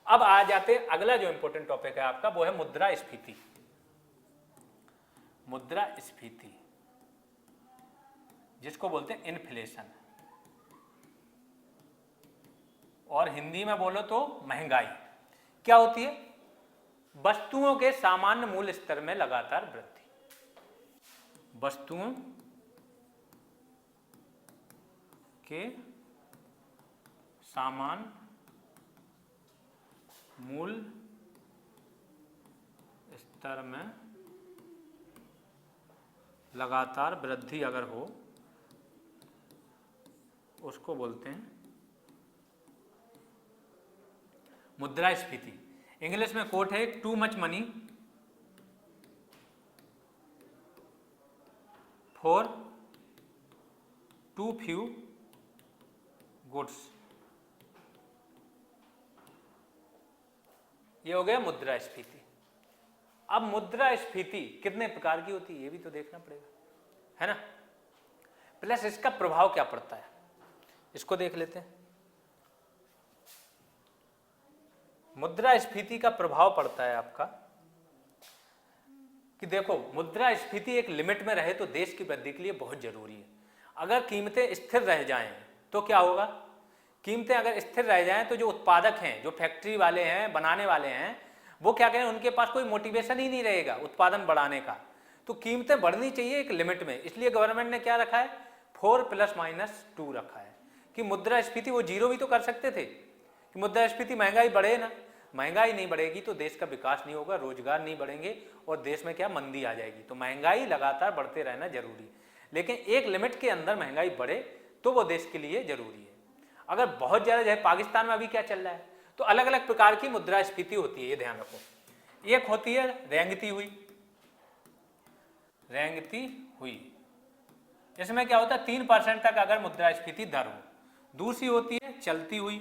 अब आ जाते अगला जो इंपॉर्टेंट टॉपिक है आपका, वो है मुद्रास्फीति। मुद्रास्फीति जिसको बोलते हैं इन्फ्लेशन, और हिंदी में बोलो तो महंगाई। क्या होती है? वस्तुओं के सामान्य मूल्य स्तर में लगातार वृद्धि। वस्तुओं के सामान्य मूल्य स्तर में लगातार वृद्धि अगर हो, उसको बोलते हैं मुद्रास्फीति। इंग्लिश में कोट है, too much money for too few goods. ये हो गया मुद्रास्फीति। अब मुद्रास्फीति कितने प्रकार की होती है ये भी तो देखना पड़ेगा, है ना। प्लस इसका प्रभाव क्या पड़ता है, इसको देख लेते हैं। मुद्रास्फीति का प्रभाव पड़ता है आपका कि देखो, मुद्रास्फीति एक लिमिट में रहे तो देश की वृद्धि के लिए बहुत जरूरी है। अगर कीमतें स्थिर रह जाएं तो क्या होगा? कीमतें अगर स्थिर रह जाएं तो जो उत्पादक हैं, जो फैक्ट्री वाले हैं, बनाने वाले हैं, वो क्या करें, उनके पास कोई मोटिवेशन ही नहीं रहेगा उत्पादन बढ़ाने का। तो कीमतें बढ़नी चाहिए एक लिमिट में। इसलिए गवर्नमेंट ने क्या रखा है, 4+-2 रखा है कि मुद्रास्फीति, वो जीरो भी तो कर सकते थे कि मुद्रास्फीति महंगाई बढ़े ना। महंगाई नहीं बढ़ेगी तो देश का विकास नहीं होगा, रोजगार नहीं बढ़ेंगे और देश में क्या मंदी आ जाएगी। तो महंगाई लगातार बढ़ते रहना जरूरी, लेकिन एक लिमिट के अंदर महंगाई बढ़े तो वो देश के लिए जरूरी है। अगर बहुत ज्यादा, जैसे पाकिस्तान में अभी क्या चल रहा है, तो अलग अलग प्रकार की मुद्रास्फीति होती है, ये ध्यान रखो। एक होती है रेंगती हुई, रेंगती हुई, इसमें क्या होता है 3% तक अगर मुद्रास्फीति दर हो। दूसरी होती है चलती हुई,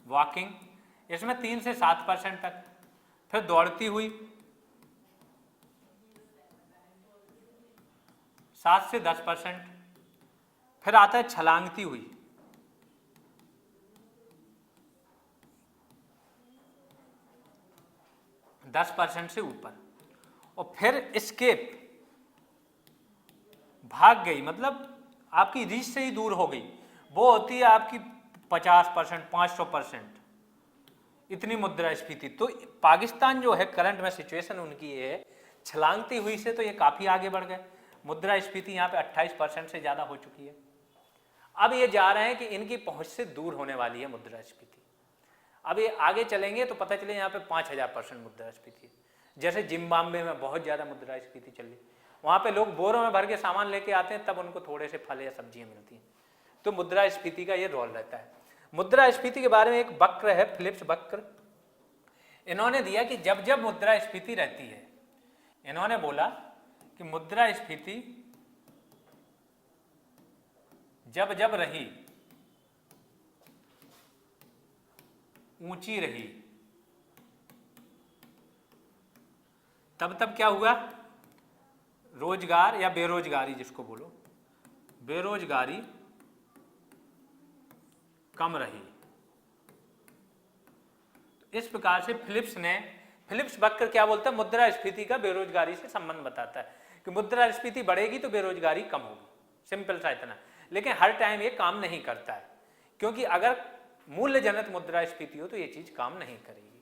वॉकिंग, इसमें 3 से 7% तक। फिर दौड़ती हुई 7 से 10%। फिर आता है छलांगती हुई, 10% से ऊपर। और फिर एस्केप, भाग गई, मतलब आपकी रीच से ही दूर हो गई, वो होती है आपकी 50%, 500%, इतनी मुद्रास्फीति। तो पाकिस्तान जो है करंट में सिचुएशन उनकी ये है, छलांगती हुई से तो ये काफी आगे बढ़ गए। मुद्रास्फीति यहाँ पे 28% से ज्यादा हो चुकी है। अब ये जा रहे हैं कि इनकी पहुंच से दूर होने वाली है मुद्रास्फीति। अब ये आगे चलेंगे तो पता चले यहाँ पे 5000% मुद्रास्फीति। जैसे जिम्बाब्वे में बहुत ज्यादा मुद्रास्फीति चल रही, वहां पे लोग बोरों में भर के सामान लेके आते हैं, तब उनको थोड़े से फल या सब्जियां मिलती हैं। तो मुद्रास्फीति का ये रोल रहता है। मुद्रास्फीति के बारे में एक वक्र है, फिलिप्स वक्र, इन्होंने दिया कि जब जब मुद्रास्फीति रहती है, इन्होंने बोला कि मुद्रास्फीति जब जब रही, ऊंची रही, तब तब क्या हुआ, रोजगार या बेरोजगारी जिसको बोलो, बेरोजगारी कम रही। तो इस प्रकार से फिलिप्स वक्र क्या बोलता है, मुद्रास्फीति का बेरोजगारी से संबंध बताता है कि मुद्रास्फीति बढ़ेगी तो बेरोजगारी कम होगी, सिंपल सा इतना। लेकिन हर टाइम ये काम नहीं करता है, क्योंकि अगर मूल्य जनित मुद्रास्फीति हो तो ये चीज काम नहीं करेगी।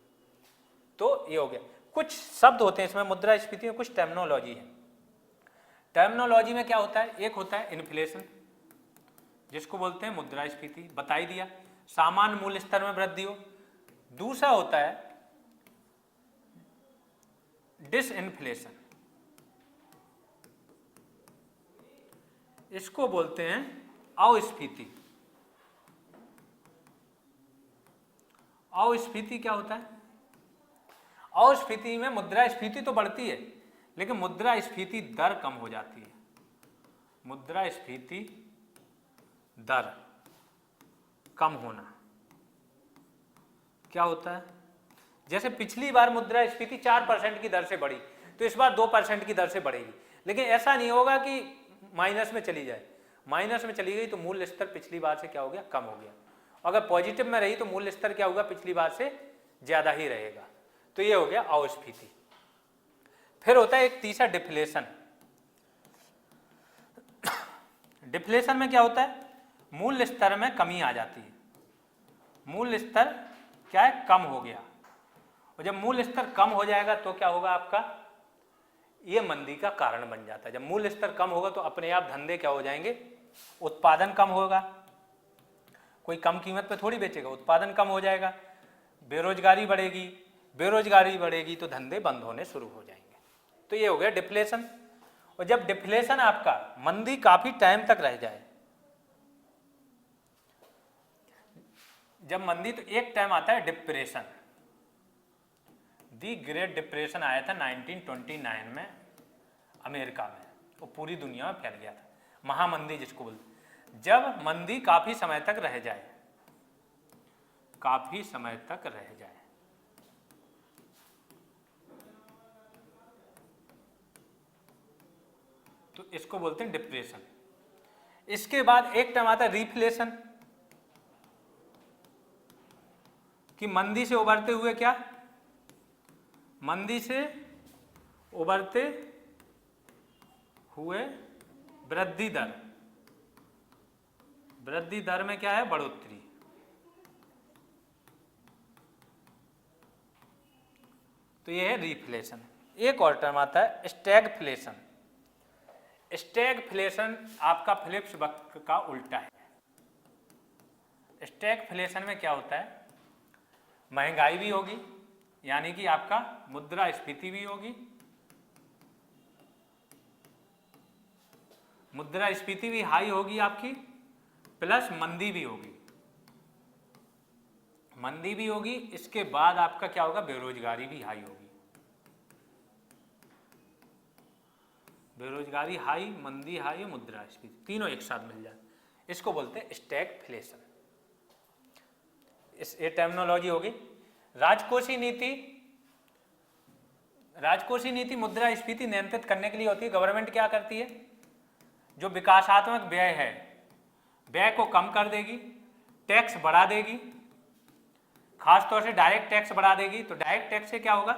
तो ये हो गया। कुछ शब्द होते हैं इसमें मुद्रास्फीति में, कुछ टर्मिनोलॉजी है। टर्मिनोलॉजी में क्या होता है, एक होता है इन्फ्लेशन जिसको बोलते हैं मुद्रास्फीति, बता ही दिया, सामान्य मूल्य स्तर में वृद्धि हो। दूसरा होता है डिसइन्फ्लेशन, इसको बोलते हैं अस्फीति। अस्फीति क्या होता है, अस्फीति में मुद्रास्फीति तो बढ़ती है लेकिन मुद्रास्फीति दर कम हो जाती है। मुद्रास्फीति दर कम होना क्या होता है, जैसे पिछली बार मुद्रास्फीति 4% की दर से बढ़ी तो इस बार 2% की दर से बढ़ेगी, लेकिन ऐसा नहीं होगा कि माइनस में चली जाए। माइनस में चली गई तो मूल्य स्तर पिछली बार से क्या हो गया, कम हो गया। अगर पॉजिटिव में रही तो मूल्य स्तर क्या होगा, पिछली बार से ज्यादा ही रहेगा। तो ये हो गया अवस्फीति। फिर होता है एक तीसरा डिफ्लेशन। डिफ्लेशन में क्या होता है, मूल्य स्तर में कमी आ जाती है, मूल्य स्तर क्या है, कम हो गया। और जब मूल्य स्तर कम हो जाएगा तो क्या होगा आपका, ये मंदी का कारण बन जाता है। जब मूल्य स्तर कम होगा तो अपने आप धंधे क्या हो जाएंगे, उत्पादन कम होगा, कोई कम कीमत पे थोड़ी बेचेगा, उत्पादन कम हो जाएगा, बेरोजगारी बढ़ेगी, बेरोजगारी बढ़ेगी तो धंधे बंद होने शुरू हो जाएंगे। तो ये हो गया डिफ्लेशन। और जब डिफ्लेशन आपका, मंदी काफी टाइम तक रह जाए, जब मंदी, तो एक टाइम आता है डिप्रेशन। दी ग्रेट डिप्रेशन आया था 1929 में अमेरिका में, वो पूरी दुनिया में फैल गया था, महामंदी जिसको बोलते। जब मंदी काफी समय तक रह जाए, काफी समय तक रह जाए, तो इसको बोलते हैं डिप्रेशन। इसके बाद एक टाइम आता है रिफ्लेशन, कि मंदी से उबरते हुए क्या, मंदी से उबरते हुए वृद्धि दर, वृद्धि दर में क्या है, बढ़ोतरी। तो ये है रिफ्लेशन। एक और टर्म आता है स्टैगफ्लेशन। स्टैगफ्लेशन आपका फिलिप्स वक्र का उल्टा है। स्टैगफ्लेशन में क्या होता है, महंगाई भी होगी, यानी कि आपका मुद्रास्फीति भी होगी, मुद्रास्फीति भी हाई होगी आपकी, प्लस मंदी भी होगी, मंदी भी होगी। इसके बाद आपका क्या होगा, बेरोजगारी भी हाई होगी, बेरोजगारी हाई, मंदी हाई, मुद्रास्फीति तीनों एक साथ मिल जाए, इसको बोलते हैं स्टैगफ्लेशन। ये टर्मिनोलॉजी होगी। राजकोषीय नीति, राजकोषीय नीति मुद्रास्फीति नियंत्रित करने के लिए होती है। गवर्नमेंट क्या करती है, जो विकासात्मक व्यय है, व्यय को कम कर देगी, टैक्स बढ़ा देगी, खासतौर से डायरेक्ट टैक्स बढ़ा देगी। तो डायरेक्ट टैक्स से क्या होगा,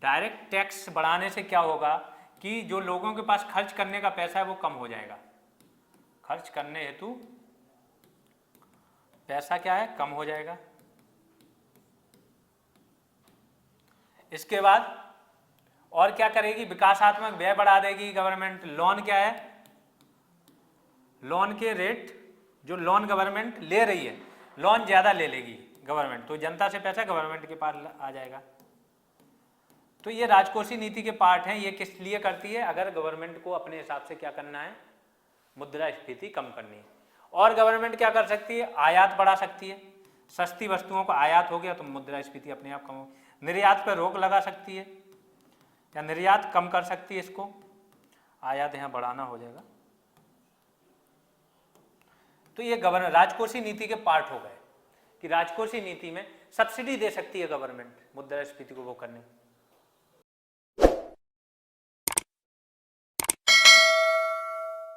डायरेक्ट टैक्स बढ़ाने से क्या होगा कि जो लोगों के पास खर्च करने का पैसा है वो कम हो जाएगा, खर्च करने हेतु पैसा क्या है, कम हो जाएगा। इसके बाद और क्या करेगी, विकासात्मक व्यय बढ़ा देगी गवर्नमेंट। लोन क्या है, लोन के रेट, जो लोन गवर्नमेंट ले रही है, लोन ज्यादा ले लेगी गवर्नमेंट, तो जनता से पैसा गवर्नमेंट के पास आ जाएगा। तो ये राजकोषीय नीति के पार्ट हैं। ये किस लिए करती है, अगर गवर्नमेंट को अपने हिसाब से क्या करना है, मुद्रास्फीति कम करनी है। और गवर्नमेंट क्या कर सकती है, आयात बढ़ा सकती है, सस्ती वस्तुओं का आयात हो गया तो मुद्रास्फीति अपने आप कम होगी। निर्यात पर रोक लगा सकती है या निर्यात कम कर सकती है, इसको आयात यहाँ बढ़ाना हो जाएगा। तो ये गवर्नर राजकोषीय नीति के पार्ट हो गए कि राजकोषीय नीति में सब्सिडी दे सकती है गवर्नमेंट मुद्रास्फीति को वो करने।